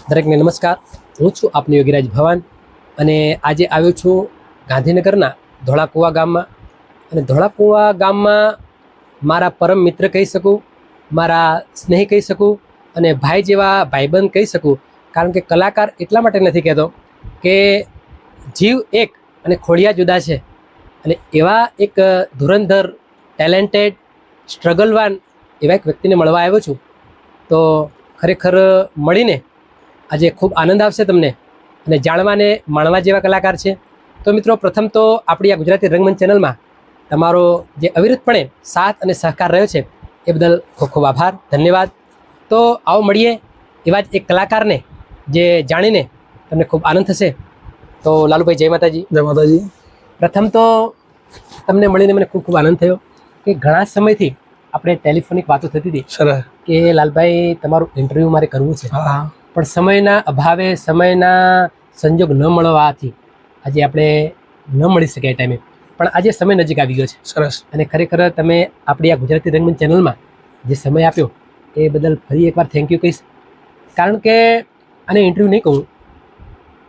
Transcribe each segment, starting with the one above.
દરેકને નમસ્કાર. હું છું આપનો યોગીરાજ ભવાન અને આજે આવ્યો છું ગાંધીનગરના ધોળાકુવા ગામમાં. અને ધોળાકુવા ગામમાં મારા પરમ મિત્ર કહી શકું, મારા સ્નેહી કહી શકું અને ભાઈ જેવા ભાઈબંધ કહી શકું. કારણ કે કલાકાર એટલા માટે નથી કહેતો કે જીવ એક અને ખોડિયા જુદા છે. અને એવા એક ધુરંધર, ટેલેન્ટેડ, સ્ટ્રગલવાન એવા એક વ્યક્તિને મળવા આવ્યો છું. તો ખરેખર મળીને આજે ખૂબ આનંદ આવશે તમને અને જાણવાને માણવા જેવા કલાકાર છે. તો મિત્રો, પ્રથમ તો આપણી આ ગુજરાતી રંગમંચ ચેનલમાં તમારો જે અવિરતપણે સાથ અને સહકાર રહ્યો છે એ બદલ ખૂબ ખૂબ આભાર, ધન્યવાદ. તો આવો મળીએ એવા જ એક કલાકારને જે જાણીને તમને ખૂબ આનંદ થશે. તો લાલુભાઈ, જય માતાજી. જય માતાજી. પ્રથમ તો તમને મળીને મને ખૂબ ખૂબ આનંદ થયો કે ઘણા સમયથી આપણે ટેલિફોનિક વાતો થતી હતી સરસ કે લાલભાઈ તમારું ઇન્ટરવ્યૂ મારે કરવું છે, હા પણ સમયના અભાવે, સમયના સંજોગ ન મળવાથી આજે આપણે ન મળી શકે એ ટાઈમે. પણ આજે સમય નજીક આવી ગયો છે સરસ અને ખરેખર તમે આપણી આ ગુજરાતી રંગમંચ ચેનલમાં જે સમય આપ્યો એ બદલ ફરી એકવાર થેન્ક યુ કહીશ. કારણ કે આને ઇન્ટરવ્યૂ નહીં કહું,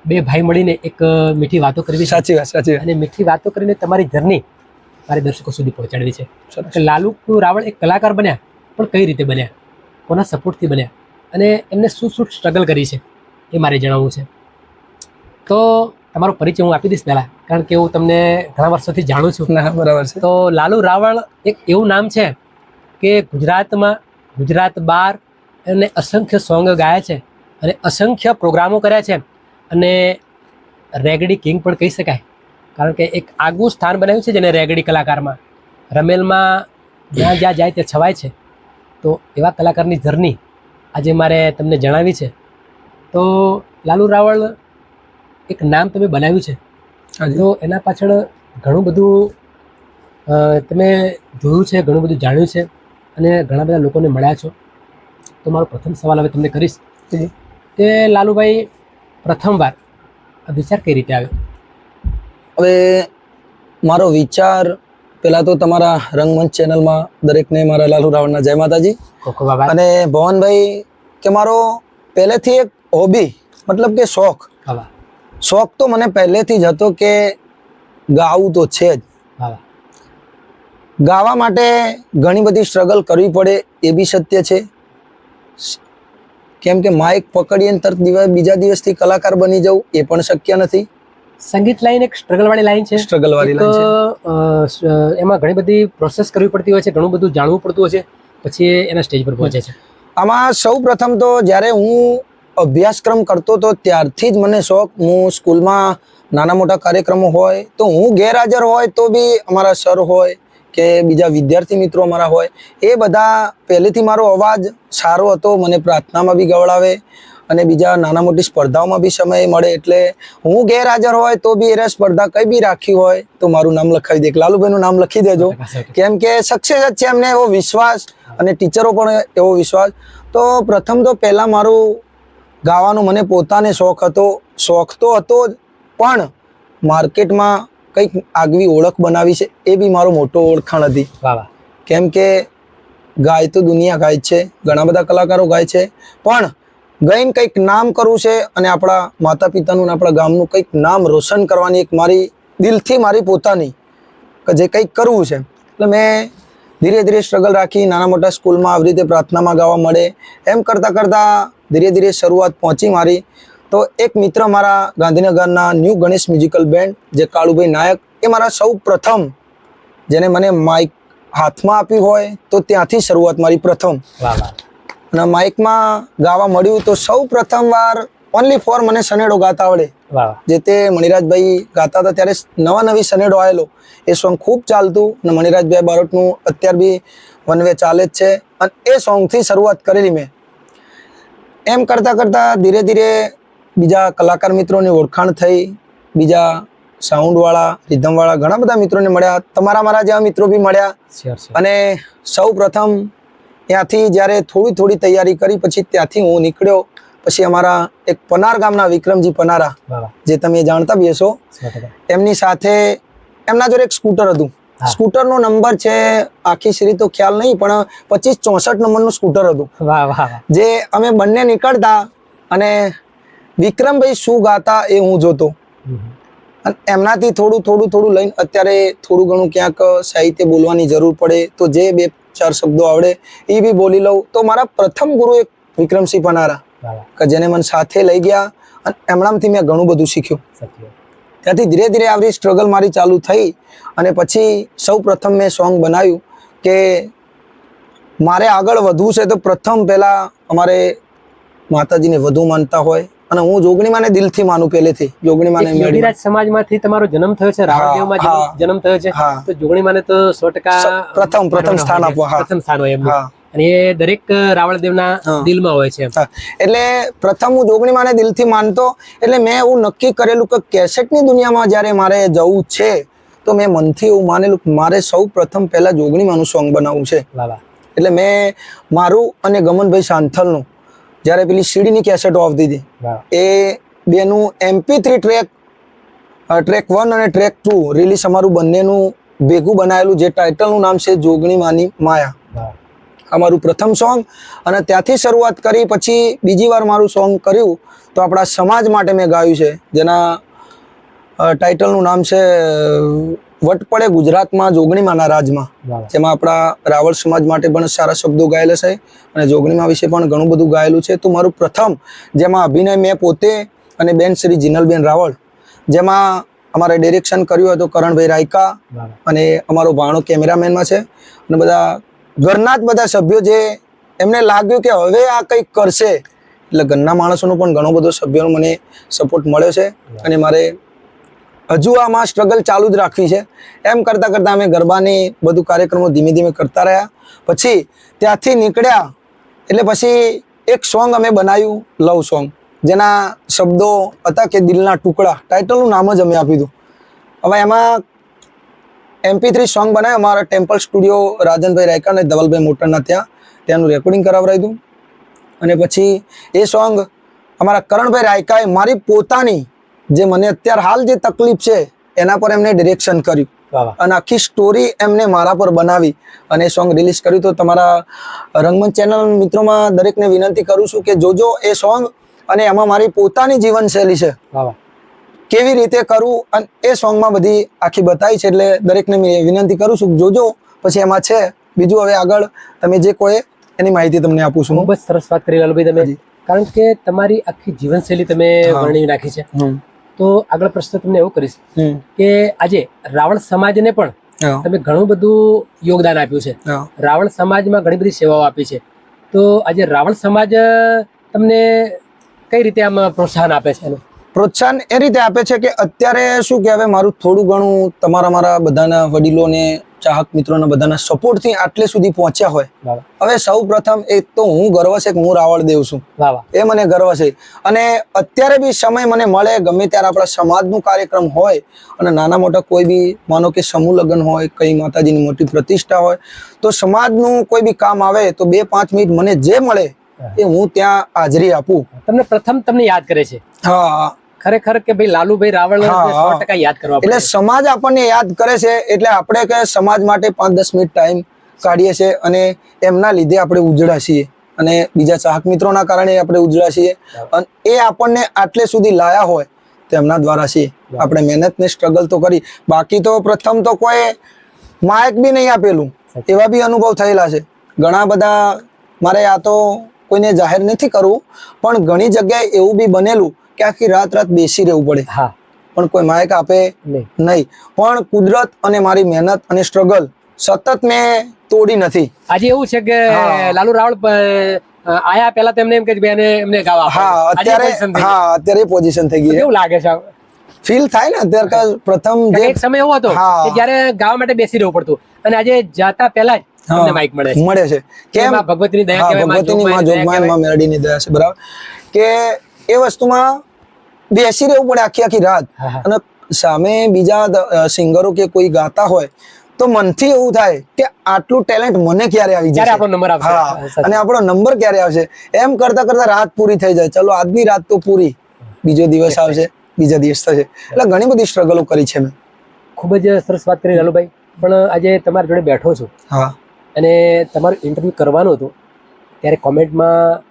બે ભાઈ મળીને એક મીઠી વાતો કરવી છે. સાચી વાત અને મીઠી વાતો કરીને તમારી જર્ની મારે દર્શકો સુધી પહોંચાડવી છે. સરસ કે લાલુ રાવળ એક કલાકાર બન્યા, પણ કઈ રીતે બન્યા, કોના સપોર્ટથી બન્યા અને એમને શું શું સ્ટ્રગલ કરી છે એ મારે જણાવવું છે. તો તમારો પરિચય હું આપી દઈશ પહેલાં, કારણ કે હું તમને ઘણા વર્ષોથી જાણું છું. ના બરાબર છે. તો લાલુ રાવળ એક એવું નામ છે કે ગુજરાતમાં, ગુજરાત બહાર એને અસંખ્ય સોંગ ગાયા છે અને અસંખ્ય પ્રોગ્રામો કર્યા છે અને રેગડી કિંગ પણ કહી શકાય. કારણ કે એક આગવું સ્થાન બનાવ્યું છે જેને રેગડી કલાકારમાં. રમેલમાં જ્યાં જ્યાં જાય તે છવાય છે. તો એવા કલાકારની જર્ની આજે મારે તમને જણાવી છે. તો લાલુ રાવળ એક નામ તમે બનાવ્યું છે, તો એના પાછળ ઘણું બધું તમે જોયું છે, ઘણું બધું જાણ્યું છે અને ઘણા બધા લોકોને મળ્યા છો. તો મારો પ્રથમ સવાલ હવે તમને કરીશ કે લાલુભાઈ, પ્રથમવાર આ વિચાર કઈ રીતે આવ્યો? હવે મારો વિચાર પહેલા તો તમારા રંગમંચ ચેનલમાં દરેકને મારા લાલુ રાવળના જય માતાજી. ખૂબ ખૂબ આભાર. અને ભવનભાઈ, કે મારો પહેલેથી એક હોબી, મતલબ કે શોખ તો મને પહેલેથી જ હતો કે ગાવું તો છે જ. ગાવા માટે ઘણી બધી સ્ટ્રગલ કરવી પડે એ બી સત્ય છે. કેમ કે માઇક પકડીને તરત બીજા દિવસથી કલાકાર બની જવું એ પણ શક્ય નથી. સંગીત લાઈન એક સ્ટ્રગલ વાળી લાઈન છે. સ્ટ્રગલ વાળી લાઈન છે. એમાં ઘણી બધી પ્રોસેસ કરવી પડતી હોય છે, ઘણું બધું જાણવું પડતું હોય છે, પછી એના સ્ટેજ પર પહોંચે છે. આમાં સૌ પ્રથમ તો જ્યારે હું અભ્યાસક્રમ કરતો હતો ત્યારથી જ મને શોખ. હું સ્કૂલમાં નાના મોટા કાર્યક્રમો હોય તો હું ગેરહાજર હોય તો બી અમારા સર હોય કે બીજા વિદ્યાર્થી મિત્રો અમારા હોય, એ બધા પહેલેથી મારો અવાજ સારો હતો, મને પ્રાર્થનામાં બી ગવડાવે અને બીજા નાના મોટી સ્પર્ધાઓમાં બી સમય મળે. એટલે હું ગેરહાજર હોય તો બી એ સ્પર્ધા કઈ બી રાખી હોય તો મારું નામ લખાવી દે, લાલુભાઈનું નામ લખી દેજો. કેમ કે સક્સેસ જ છે એમને એવો વિશ્વાસ અને ટીચરો પણ એવો વિશ્વાસ. તો પ્રથમ તો પહેલાં મારું ગાવાનો મને પોતાને શોખ હતો. શોખ તો હતો જ, પણ માર્કેટમાં કંઈક આગવી ઓળખ બનાવી છે એ બી મારો મોટો ઓળખાણ હતી. કેમ કે ગાય તો દુનિયા ગાય છે, ઘણા બધા કલાકારો ગાય છે, પણ ગઈને કંઈક નામ કરવું છે અને આપણા માતા પિતાનું, આપણા ગામનું કંઈક નામ રોશન કરવાની એક મારી દિલથી મારી પોતાની કે જે કંઈક કરવું છે. એટલે મેં ધીરે ધીરે સ્ટ્રગલ રાખી. નાના મોટા સ્કૂલમાં આવી રીતે પ્રાર્થનામાં ગાવા મળે, એમ કરતાં કરતાં ધીરે ધીરે શરૂઆત પહોંચી મારી. તો એક મિત્ર મારા ગાંધીનગરના ન્યૂ ગણેશ મ્યુઝિકલ બેન્ડ, જે કાળુભાઈ નાયક, એ મારા સૌ પ્રથમ જેને મને માઇક હાથમાં આપ્યું હોય તો ત્યાંથી શરૂઆત મારી પ્રથમ. અને માઇકમાં ગાવા મળ્યું તો સૌ પ્રથમ વાર ઓનલી ફોર મને સનેડો ગાતા આવડે. જે તે મણિરાજભાઈ ગાતા હતા ત્યારે નવી સનેડો આવેલો, એ સોંગ ખૂબ ચાલતું અને મણિરાજભાઈ બારોટનું અત્યાર બી વન વે ચાલે જ છે. અને એ સોંગથી શરૂઆત કરેલી મેં. એમ કરતાં કરતાં ધીરે ધીરે બીજા કલાકાર મિત્રોની ઓળખાણ થઈ, બીજા સાઉન્ડવાળા, રિધમવાળા ઘણા બધા મિત્રોને મળ્યા, તમારા મારા જેવા મિત્રો બી મળ્યા. અને સૌ પ્રથમ ત્યાંથી જ્યારે થોડી તૈયારી કરી પછી ત્યાંથી હું નીકળ્યો. પછી અમારા એક પનાર ગામના વિક્રમજી પનારા, જે તમે જાણતા બી હશો, એમની સાથે એમના જોડે એક સ્કૂટર હતું. સ્કૂટરનો નંબર છે આખી શ્રી તો ખ્યાલ નહીં, પણ 2564 નંબરનું સ્કૂટર હતું. જે અમે બંને નીકળતા અને વિક્રમભાઈ શું ગાતા એ હું જોતો, અને એમનાથી થોડું થોડું થોડું લઈને અત્યારે થોડું ઘણું ક્યાંક સાહિત્ય બોલવાની જરૂર પડે તો જે 2-4 શબ્દો આવડે એ બી બોલી લઉં. તો મારા પ્રથમ ગુરુ એક વિક્રમસિંહ પનારા, કે જેને મને સાથે લઈ ગયા અને એમનાથી મેં ઘણું બધું શીખ્યું. ત્યાંથી ધીરે ધીરે આવી સ્ટ્રગલ મારી ચાલુ થઈ, અને પછી સૌ પ્રથમ મેં સોંગ બનાવ્યું કે મારે આગળ વધવું છે તો પ્રથમ પહેલા અમારે માતાજીને વધુ માનતા હોય, અને હું જોગણીમાને દિલથી માનું પહેલેથી. જોગણીમાને યોગીરાજ સમાજમાંથી તમારો જન્મ થયો છે, રાવણદેવમાં જન્મ થયો છે, તો જોગણીમાને તો 100% પ્રથમ સ્થાન આપવા. પ્રથમ સ્થાન હોય એમનું, અને એ દરેક રાવણદેવના દિલમાં હોય છે. એટલે પ્રથમ હું જોગણીમાને દિલથી માનતો, એટલે મેં એવું નક્કી કરેલું કે કેસેટની દુનિયામાં જ્યારે મારે જવું છે તો મેં મનથી એવું માનેલું કે મારે સૌ પ્રથમ પહેલા જોગણીમાનું સોંગ બનાવવું છે. એટલે મેં મારું અને ગમનભાઈ સાંથલનું જ્યારે પેલી સીડીની કેસેટો આવતી હતી એ બેનું MP3 ટ્રેક 1 અને ટ્રેક 2 રિલીઝ અમારું બંનેનું ભેગું બનાવેલું, જે ટાઇટલનું નામ છે જોગણીમાની માયા, અમારું પ્રથમ સોંગ. અને ત્યાંથી શરૂઆત કરી. પછી બીજી વાર મારું સોંગ કર્યું તો આપણા સમાજ માટે મેં ગાયું છે, જેના ટાઇટલનું નામ છે વટ પડે ગુજરાતમાં જોગણીમાના રાજમાં, જેમાં આપણા રાવળ સમાજ માટે પણ સારા શબ્દો ગાયેલા છે અને જોગણીમા વિશે પણ ઘણું બધું ગાયેલું છે. તો મારું પ્રથમ જેમાં અભિનય મેં પોતે અને બેન શ્રી જીનલબેન રાવળ, જેમાં અમારે ડિરેક્શન કર્યું હતું કરણભાઈ રાયકા, અને અમારો ભાણો કેમેરામેનમાં છે, અને બધા ઘરના જ બધા સભ્યો, જે એમને લાગ્યું કે હવે આ કંઈક કરશે, એટલે ઘરના માણસોનો પણ ઘણો બધો સભ્યોનો મને સપોર્ટ મળ્યો છે. અને મારે હજુ આમાં સ્ટ્રગલ ચાલુ જ રાખવી છે. એમ કરતાં કરતાં અમે ગરબાની બધું કાર્યક્રમો ધીમે ધીમે કરતા રહ્યા. પછી ત્યાંથી નીકળ્યા એટલે પછી એક સોંગ અમે બનાવ્યું, લવ સોંગ, જેના શબ્દો હતા કે દિલના ટુકડા. ટાઇટલનું નામ જ અમે આપ્યું હતું. હવે એમાં MP3 સોંગ બનાવ્યું અમારા ટેમ્પલ સ્ટુડિયો રાજનભાઈ રાયકા અને ધવલભાઈ મોટરના ત્યાંનું રેકોર્ડિંગ કરાવરાયું હતું. અને પછી એ સોંગ અમારા કરણભાઈ રાયકાએ મારી પોતાની જે મને અત્યારે હાલ જે તકલીફ છે એના પર એમને ડિરેક્શન કર્યું, અને આખી સ્ટોરી એમને મારા પર બનાવી અને સોંગ રિલીઝ કર્યું. તો તમારા રંગમંચ ચેનલ મિત્રોમાં દરેકને વિનંતી કરું છું કે જોજો એ સોંગ, અને એમાં મારી પોતાની જીવનશૈલી છે કેવી રીતે કરવું, અને એ સોંગમાં બધી આખી બતાવી છે. એટલે દરેકને વિનંતી કરું છું જોજો. પછી એમાં છે બીજું, હવે આગળ તમે જે કોઈ એની માહિતી તમને આપું છું. ખૂબ જ સરસ વાત કરી લાલુભાઈ તમે, કારણ કે તમારી આખી જીવનશૈલી તમે વર્ણવી નાખી છે. તો આગળ પ્રશ્ન તમને એવો કરીશ કે આજે રાવણ સમાજને પણ તમે ઘણું બધું યોગદાન આપ્યું છે, રાવણ સમાજમાં ઘણી બધી સેવાઓ આપી છે. તો આજે રાવણ સમાજ તમને કઈ રીતે આમ પ્રોત્સાહન આપે છે? પ્રોત્સાહન એ રીતે આપે છે કે અત્યારે શું કે હવે મારું થોડું ઘણું મારા બધાના વડીલોને, ચાહક મિત્રોના બધાના સપોર્ટથી આટલે સુધી પહોંચ્યા હોય. હવે સૌ પ્રથમ એક તો હું ગર્વ છે કે હું રાવળદેવ છું, એ મને ગર્વ છે. અને અત્યારે બી સમય મને મળે ગમે ત્યારે આપણા સમાજનું કાર્યક્રમ હોય, અને નાના મોટા કોઈ બી માનો કે સમૂહ લગ્ન હોય, કઈ માતાજીની મોટી પ્રતિષ્ઠા હોય, તો સમાજનું કોઈ બી કામ આવે તો 2-5 મિનિટ મને જે મળે એ હું ત્યાં હાજરી આપું. તમને યાદ કરે છે? હા, ખરેખર કે ભાઈ લાલુભાઈ રાવળ 100% યાદ કરવા પડે. એટલે સમાજ આપણને યાદ કરે છે, એટલે આપણે કે સમાજ માટે 5-10 મિનિટ ટાઈમ કાઢીએ છીએ, અને એમના લીધે આપણે ઉજળા છીએ, અને બીજા ચાહક મિત્રોના કારણે આપણે ઉજળા છીએ. અને એ આપણને આટલે સુધી લાયા હોય તો એમના દ્વારા છીએ. આપણે મહેનત ને સ્ટ્રગલ તો કરી, બાકી તો પ્રથમ તો કોઈ માયક બી નહીં આપેલું, એવા બી અનુભવ થયેલા છે ઘણા બધા. મારે આ તો કોઈને જાહેર નથી કરવું, પણ ઘણી જગ્યાએ એવું બી બનેલું કે આખી રાત બેસી રહેવું પડે, પણ કોઈ માયક આપે નહીં. પણ કુદરત અને મારી મહેનત અને સ્ટ્રગલ સતત મેં તોડી નથી. આજે એવું છે કે લાલુ રાવળ આયા પહેલા તો એમને એમ કે એમને ગાવા, અત્યારે પોઝિશન થઈ ગઈ. કેવું લાગે છે? ફીલ થાય ને અત્યારે. પ્રથમ એક સમય એવો હતો કે જ્યારે ગાવા માટે બેસી રહેવું પડતું, અને આજે જાતા પહેલા જ માઇક મળે છે. કેમ? ભગવતીની દયા કહેવાય, ભગવતીની માં જોગમાયા માં મેલડીની દયા છે, બરાબર. કે એ વસ્તુમાં બેસી રહેવું પડે આખી રાત, અને સામે બીજા સિંગરો કે કોઈ ગાતા હોય તો મનથી એવું થાય કે આટલું ટેલેન્ટ મને ક્યારે આવી જશે, અને આપણો નંબર ક્યારે આવશે. એમ કરતા કરતા રાત પૂરી થઈ જાય. ચલો આજની રાત તો પૂરી, બીજો દિવસ આવશે, બીજા દિવસ થશે. એટલે ઘણી બધી સ્ટ્રગલો કરી છે મેં. ખૂબ જ સરસ વાત કરી લાલુભાઈ. પણ આજે તમારી જોડે બેઠો છું અને તમારું ઇન્ટરવ્યુ કરવાનું હતું, ત્યારે કોમેન્ટમાં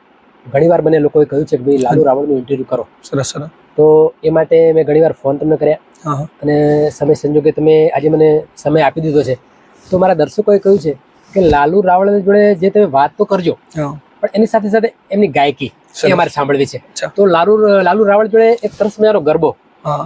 ઘણીવાર મને લોકોએ કહ્યું છે કે ભાઈ લાલુ રાવળનું ઇન્ટરવ્યૂ કરો, સરસ સરસ. તો એ માટે મેં ઘણીવાર ફોન તમને કર્યા હા હા. અને સમય સંજોગે તમે આજે મને સમય આપી દીધો છે. તો મારા દર્શકોએ કહ્યું છે કે લાલુ રાવળ જોડે જે તમે વાત તો કરજો, હા પણ એની સાથે સાથે એમની ગાયકી સરસ. એ અમારે સાંભળવી છે. અચ્છા. તો લાલુ રાવળ જોડે એક સરસ મજાનો ગરબો, હા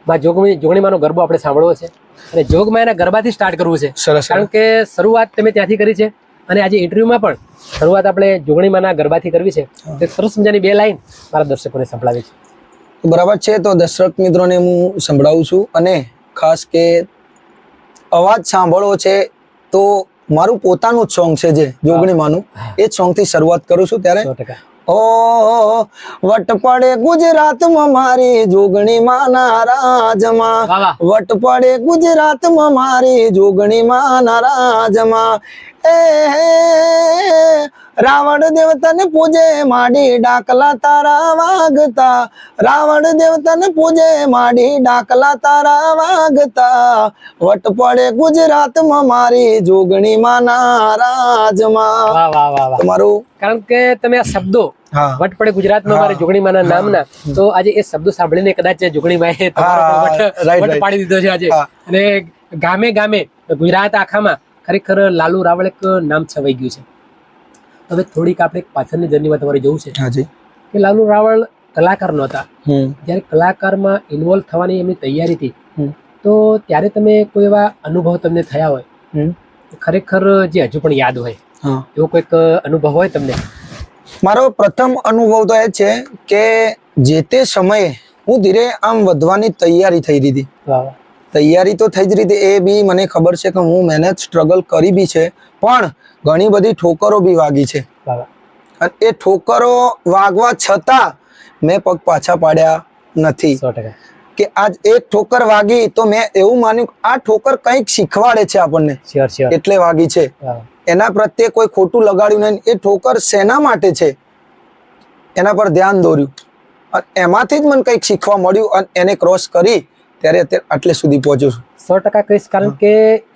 માં જોગણીમાંનો ગરબો આપણે સાંભળવો છે અને જોગમાં એના ગરબાથી સ્ટાર્ટ કરવું છે. સરસ કારણ સરસ. કે શરૂઆત તમે ત્યાંથી કરી છે અને આજે ઇન્ટરવ્યુમાં પણ શરૂઆત આપણે જોગણીમાંના ગરબાથી કરવી છે. તો એક સરસ મજાની 2 લાઈન મારા દર્શકોને સંભળાવી છે. બરાબર છે. તો દર્શક મિત્રોને હું સંભળાવું છું અને ખાસ કે અવાજ સાંભળવો છે તો મારું પોતાનું જ સોંગ છે જે જોગણીમાંનું, એ જ સોંગથી શરૂઆત કરું છું. ત્યારે 100%. ઓ વટ પડે ગુજરાતમાં મારી જોગણીમાંના રાજમાં, વાહ વાહ. વટ પડે ગુજરાતમાં મારી જોગણીમાંના રાજમાં. એ રાવણ દેવતાને પૂજે માડી ડાકલા તારા વાગતા, રાવણ દેવતાને પૂજે માડી ડાકલા તારા વાગતા, વટ પડે ગુજરાતમાં મારી જોગણીમાંના રાજમાં. વાહ વાહ વાહ વાહ. તમારું કારણ કે તમે આ શબ્દો હા વટ પડે ગુજરાતમાં મારે જોગણીમાંના નામના, તો આજે એ શબ્દો સાંભળીને કદાચ જોગણીમાંએ તમારો હા, પણ વટ right, વટ right. પાડી દીધો છે આજે. હા. અને ગામે ગામે ગુજરાત આખામાં ખરેખર લાલુ રાવળ એક નામ છવાઈ ગયું છે. હવે થોડીક આપણે એક પાછળની જર્નીમાં તમારે જોવું છે હાજી. કે લાલુ રાવળ કલાકાર નહોતા. હમ જ્યારે કલાકારમાં ઇન્વોલ્વ થવાની એમની તૈયારી હતી, હમ. તો ત્યારે તમે કોઈ એવા અનુભવ તમને થયા હોય હમ. ખરેખર જે હજુ પણ યાદ હોય, હા. એવો કોઈક અનુભવ હોય તમને? મારો પ્રથમ અનુભવ તો એ છે કે જે તે સમયે હું ધીરે આમ વધવાની તૈયારી થઈ રહી હતી. વાહ વાહ. તૈયારી તો થઈ જ રહી હતી, એ બી મને ખબર છે કે હું મહેનત સ્ટ્રગલ કરી બી છે, પણ ઘણી બધી ઠોકરો બી વાગી છે. વાહ વાહ. અને એ ઠોકરો વાગવા છતાં મેં પગ પાછા પાડ્યા નથી. 100%. કે આજ એક ઠોકર વાગી તો મેં એવું માન્યું કે આ ઠોકર કંઈક શીખવાડે છે આપણને, શ્યોર શ્યોર. એટલે વાગી છે. વાહ વાહ. એના પ્રત્યે કોઈ ખોટું લગાડ્યું નહીં. એ ઠોકર શેના માટે છે એના પર ધ્યાન દોર્યું અને એમાંથી જ મને કંઈક શીખવા મળ્યું અને એને ક્રોસ કરી ત્યારે અત્યારે આટલે સુધી પહોંચ્યો છું. 100% કહીશ, કારણ કે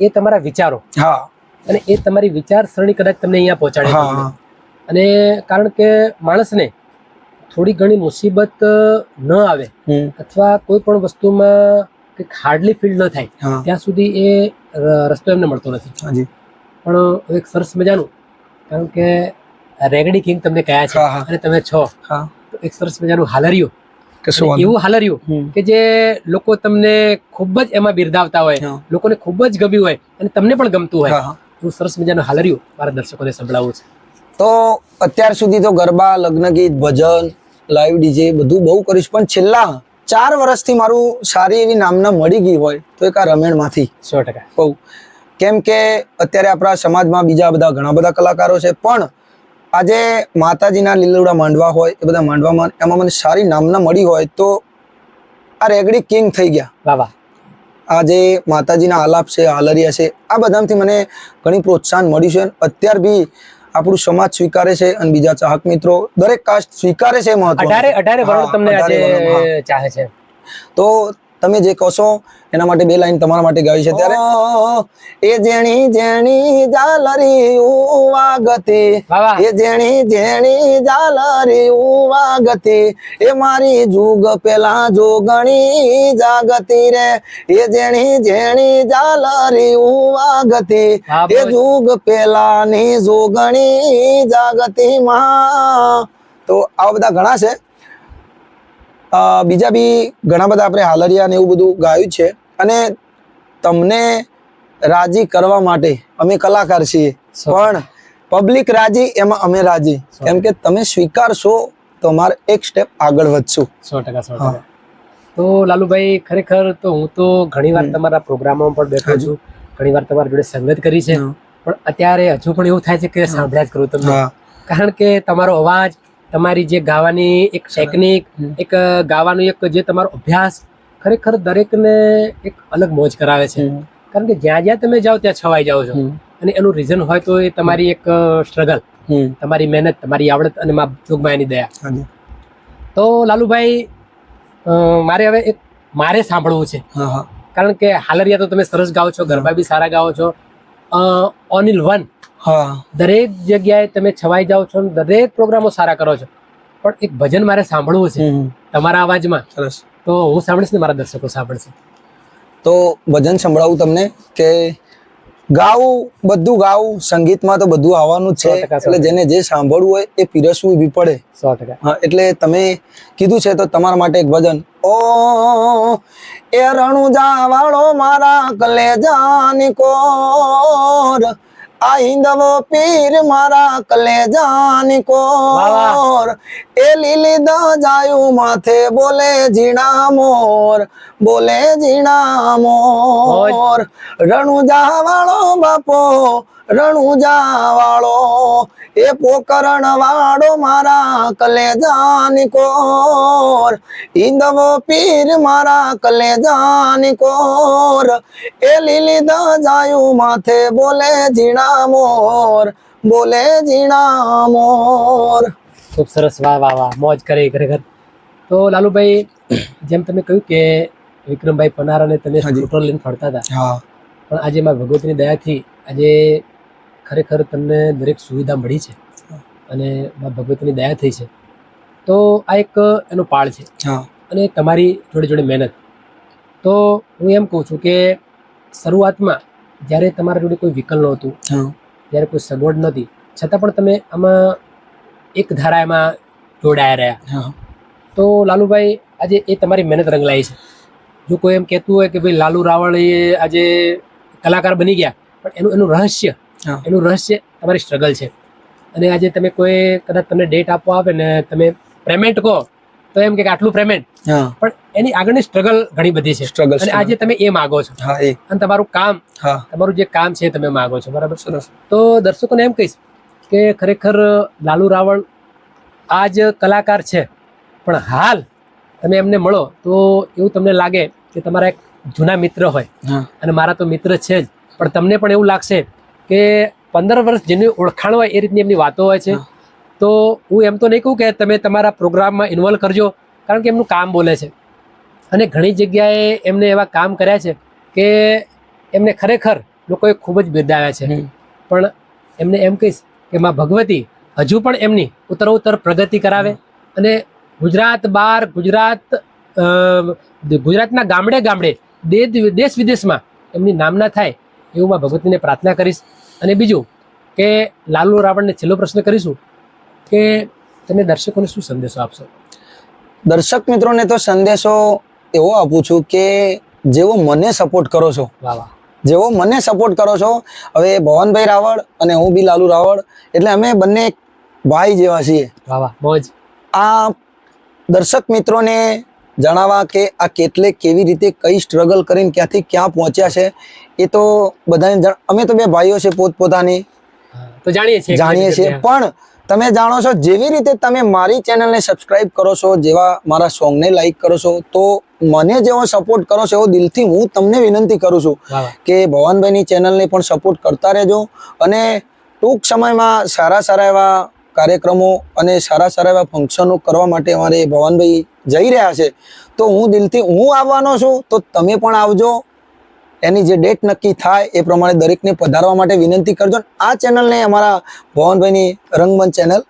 એ તમારા વિચારો હા અને એ તમારી વિચારસરણી કદાચ તમને અહીંયા પહોંચાડે હા તમને. હા. અને કારણ કે માણસને થોડી ઘણી મુસીબત ન આવે હમ. અથવા કોઈ પણ વસ્તુમાં કંઈક હાર્ડલી ફીલ ન થાય હા ત્યાં સુધી એ રસ્તો એમને મળતો નથી. હાજી. પણ એક સરસ મજાનું, કારણ કે રેગડી કિંગ તમને કયા છે હા, હા. અને તમે છો, હા તો એક સરસ મજાનું હાલરિયું, કશું અને વાંધો એવું હાલરિયું હમ. કે જે લોકો તમને ખૂબ જ એમાં બિરદાવતા હોય, હા. લોકોને ખૂબ જ ગમ્યું હોય અને તમને પણ ગમતું હોય, હા, હા. એવું સરસ મજાનું હાલરિયું મારા દર્શકોને સંભળાવવું છે. તો અત્યાર સુધી તો ગરબા, લગ્ન ગીત, ભજન, લાઈવ ડીજે બધું બહુ કરીશ, પણ છેલ્લા 4 વર્ષથી મારું સારી એવી નામના મળી ગઈ હોય તો એક આ રમેણમાંથી 100%. કહું. કેમ કે અત્યારે આપણા સમાજમાં બીજા બધા ઘણા બધા કલાકારો છે, પણ આજે માતાજીના લીલુડા માંડવા હોય એ બધા માંડવામાં એમાં મને સારી નામના મળી હોય તો આ રેગડી કિંગ થઈ ગયા. વાહ વાહ. આજે માતાજીના આલાપ છે, હાલરિયા છે, આ બધામાંથી મને ઘણી પ્રોત્સાહન મળ્યું છે. અને અત્યાર બી આપણું સમાજ સ્વીકારે છે અને બીજા ચાહક મિત્રો દરેક કાસ્ટ સ્વીકારે છે. મહત્વ 18 વર્ણ તમને આજે ચાહે છે. તો તમે જે કહો છો એના માટે 2 લાઈન તમારા માટે ગાવી છે. ત્યારે એ જેણી જેણી જાલરી વાગતી, વાહ વાહ. એ જેણી જેણી જાલરી વાગતી, એ મારી જુગ પેલા જોગણી જાગતી રે, એ જેણી જેણી જાલરી વાગતી, હા, એ બોલ. જુગ પેલાની જોગણી જાગતી માં. તો આવા બધા ઘણા છે. બીજા બી ઘણા બધા આપણે હાલરિયા ને એવું બધું ગાયું છે. અને તમને રાજી કરવા માટે અમે કલાકાર છીએ, પણ પબ્લિક રાજી એમાં અમે રાજી, કેમ કે તમે સ્વીકારશો તો અમારે એક સ્ટેપ આગળ વધશું. 100%. 100%. તો લાલુભાઈ, ખરેખર તો હું તો ઘણીવાર તમારા પ્રોગ્રામમાં પણ બેઠો છું, ઘણીવાર તમારી જોડે સંગત કરી છે, પણ અત્યારે હજુ પણ એવું થાય છે કે સાંભળ્યા જ કરું તમને. હા. કારણ કે તમારો અવાજ, તમારી જે ગાવાની એક ટેકનિક, એક ગાવાનું એક જે તમારો અભ્યાસ, ખરેખર દરેકને એક અલગ મોજ કરાવે છે. કારણ કે જ્યાં જ્યાં તમે જાઓ ત્યાં છવાઈ જાઓ છો. અને એનું રીઝન હોય તો એ તમારી એક સ્ટ્રગલ, તમારી મહેનત, તમારી આવડત અને મા જોગમાયાની દયા. હાજી. તો લાલુભાઈ, મારે હવે મારે સાંભળવું છે, હા હા. કારણ કે હાલરિયા તો તમે સરસ ગાઓ છો, ગરબા બી સારા ગાઓ છો, ઓન ઇન વન હા દરેક જગ્યાએ તમે છવાઈ જાઓ છો, દરેક પ્રોગ્રામો સારા કરો છો, પણ એક ભજન મારે સાંભળવું છે તમારા અવાજમાં, સરસ. તો હું સાંભળીશ ને મારા દર્શકો સાંભળશે. તો ભજન સંભળાવું તમને કે ગાવું, બધું ગાવું, સંગીતમાં તો બધું આવવાનું જ છે, 100% એટલે જેને જે સાંભળવું હોય એ પીરસવું બી પડે. 100%. હા, એટલે તમે કીધું છે તો તમારા માટે એક ભજન. ઓ એ રણુજા વાળો મારા કલેજાની કોર, આ હિંદવો પીર મારા કલેજાની કોર, એ લીલી દજાયું માથે બોલે ઝીણા મોર, બોલે ઝીણા મોર. રણુજા વાળો બાપો, રણુજા વાળો, એ પોકરણ વાળો મારા કલેજાની કોર, હિંદવો પીર મારા કલેજાની કોર, એ લીલી દજાયું માથે બોલે ઝીણા મોર, બોલે ઝીણા મોર. ખૂબ સરસ, વાહ વાહ વાહ, મોજ કરે ખરેખર. તો લાલુભાઈ, જેમ તમે કહ્યું કે વિક્રમભાઈ પનારાને તમે સ્કૂટર લઈને ફરતા હતા, હા, પણ આજે માં ભગવતીની દયાથી આજે ખરેખર તમને દરેક સુવિધા મળી છે અને માં ભગવતીની દયા થઈ છે. તો આ એક એનો પાળ છે હા, અને તમારી જોડે જોડે મહેનત. તો હું એમ કહું છું કે શરૂઆતમાં જ્યારે તમારા જોડે કોઈ વિકલ્પ નહોતું, હા, જ્યારે કોઈ સગવડ નહોતી, છતાં પણ તમે આમાં એક ધારા એમાં જોડાયા રહ્યા. હા, તો લાલુભાઈ, આજે એ તમારી મહેનત રંગ લાવી છે. જો કોઈ એમ કહેતું હોય કે ભાઈ લાલુ રાવળ એ આજે કલાકાર બની ગયા, પણ એનું રહસ્ય, હા, એનું રહસ્ય તમારી સ્ટ્રગલ છે. અને આજે તમે કોઈ કદાચ તમને ડેટ આપવા આવે ને તમે પેમેન્ટ કહો તો એમ કે આટલું પેમેન્ટ, હા, પણ એની આગળની સ્ટ્રગલ ઘણી બધી છે. Struggle, અને આજે તમે એ માગો છો હા, એ, અને તમારું કામ, હા, તમારું જે કામ છે એ તમે માગો છો, બરાબર. સરસ. તો દર્શકોને એમ કહીશ કે ખરેખર લાલુ રાવળ આ જ કલાકાર છે, પણ હાલ તમે એમને મળો તો એવું તમને લાગે કે તમારા એક જૂના મિત્ર હોય. હા, અને મારા તો મિત્ર છે જ, પણ તમને પણ એવું લાગશે કે 15 વર્ષ જેની ઓળખાણ હોય એ રીતની એમની વાતો હોય છે. હા. તો હું એમ તો નહીં કહું કે તમે તમારા પ્રોગ્રામમાં ઇન્વોલ્વ કરજો, કારણ કે એમનું કામ બોલે છે. અને ઘણી જગ્યાએ એમને એવા કામ કર્યા છે કે એમને ખરેખર લોકોએ ખૂબ જ બિરદાવ્યા છે. પણ એમને એમ કહીશ કે માં ભગવતી હજુ પણ એમની ઉત્તરોત્તર પ્રગતિ કરાવે અને ગુજરાત બહાર, ગુજરાતના ગામડે ગામડે, દેશ વિદેશમાં એમની નામના થાય એવું માં ભગવતીને પ્રાર્થના કરીશ. અને બીજું કે લાલુ રાવણને છેલ્લો પ્રશ્ન કરીશું કે તમે દર્શકોને શું સંદેશો આપશો? દર્શક મિત્રોને તો સંદેશો એવો આપું છું કે જેવો મને સપોર્ટ કરો છો, વાહ વાહ, જેવો મને સપોર્ટ કરો છો, હવે ભવનભાઈ રાવળ અને હું બી લાલુ રાવળ, એટલે અમે બંને ભાઈ જેવા છીએ. વાહ વાહ, મોજ. આ દર્શક મિત્રોને જણાવવા કે આ કેવી રીતે કઈ સ્ટ્રગલ કરીને ક્યાંથી ક્યાં પહોંચ્યા છે એ તો બધાને અમે તો બે ભાઈઓ છે પોતપોતાની, તો જાણીએ છીએ, પણ તમે જાણો છો જેવી રીતે તમે મારી ચેનલને સબસ્ક્રાઇબ કરો છો, જેવા મારા સોંગને લાઈક કરો છો, તો મને જેવો સપોર્ટ કરો છો એવો દિલથી હું તમને વિનંતી કરું છું કે ભવનભાઈની ચેનલને પણ સપોર્ટ કરતા રહેજો. અને ટૂંક સમયમાં સારા એવા કાર્યક્રમો અને સારા એવા ફંક્શનો કરવા માટે અમારે ભવનભાઈ જઈ રહ્યા છે. તો હું દિલથી આવવાનો છું, તો તમે પણ આવજો. એની જે ડેટ નક્કી થાય એ પ્રમાણે દરેકને પધારવા માટે વિનંતી કરજો. આ ચેનલને અમારા ભવનભાઈની રંગમંચ ચેનલ,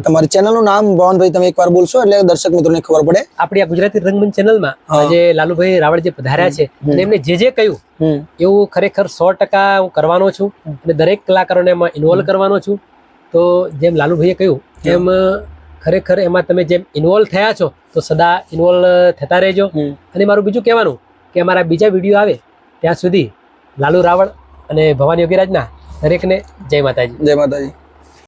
તમારી ચેનલનું નામ ભવનભાઈ તમે એકવાર બોલશો એટલે દર્શક મિત્રોને ખબર પડે. આપણી આ ગુજરાતી રંગમંચ ચેનલમાં આજે લાલુભાઈ રાવળ જે પધાર્યા છે અને એમને જે કહ્યું એવું ખરેખર 100% હું કરવાનો છું અને દરેક કલાકારોને એમાં ઇન્વોલ્વ કરવાનો છું. તો જેમ લાલુભાઈએ કહ્યું એમ ખરેખર એમાં તમે જેમ ઇન્વોલ્વ થયા છો તો સદા ઇન્વોલ્વ થતા રહેજો. અને મારું બીજું કહેવાનું કે અમારા બીજા વિડીયો આવે ત્યાં સુધી લાલુ રાવળ અને ભવાની યોગીરાજના દરેકને જય માતાજી. જય માતાજી.